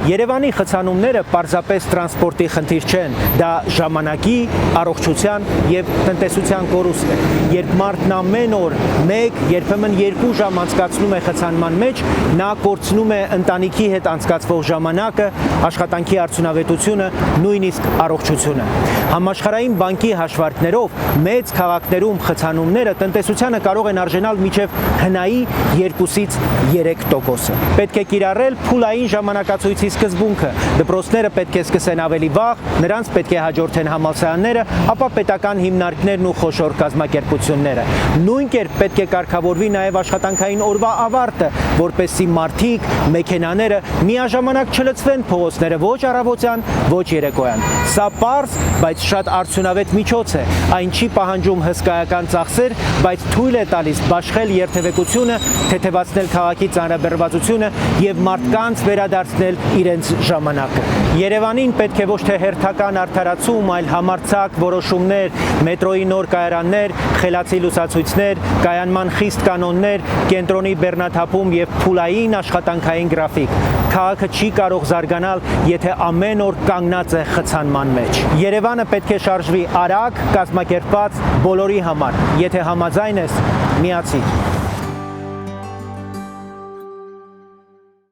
Երևանի խցանումները պարզապես տրանսպորտի խնդիր չեն, դա ժամանակի, առողջության և տնտեսության կորուստ է։ Երբ մարդն ամեն օր 1, երբեմն 2 ժամ անցկացնում է խցանման մեջ, նա կորցնում է ընտանիքի հետ անցկացվող ժամանակը, աշխատանքի արդյունավետությունը, նույնիսկ առողջությունը։ Համաշխարհային բանկի հաշվարկներով մեծ քաղաքներում խցանումները տնտեսությանը կարող են արժանալ մինչև հնայի 2-ից 3%։ Պետք է կիրառել փուլային ժամանակացույցի սկզբունքը, դպրոցները պետք է սկսեն ավելի վաղ, նրանց պետք է հաջորդեն համալսարանները, ապա պետական հիմնարկներն ու խոշոր կազմակերպությունները։ Նույն կերպ պետք է կարգավորվի նաև աշխատանքային օրվա ավարտը, որպեսզի մարդիկ, մեքենաները միաժամանակ չլցվեն փողոցները ոչ առավոտյան, ոչ երեկոյան։ Սա պարզ, բայց շատ արդյունավետ միջոց է։ Այն չի պահանջում հսկայական ծախսեր, բայց թույլ է տալիս բաշխել երթևեկությունը, թեթևացնել քաղաքի ծանրաբեռնվածությունը և մարդկանց վերադարձնել իրենց ժամանակը։ Երևանին պետք է ոչ թե հերթական արդարացում, այլ համարձակ որոշումներ, մետրոյի նոր կայարաններ, խելացի լուսացույցներ, կայանման խիստ կանոններ, կենտրոնի բեռնաթափում և փուլային աշխատանքային գրաֆիկ։ Քաղաքը չի կարող զարգանալ, եթե ամեն օր կանգնած է խցանման մեջ։ Երևանը պետք է շարժվի արագ, կազմակերպված, բոլորի համար։ Եթե համաձայն ես, միացիր։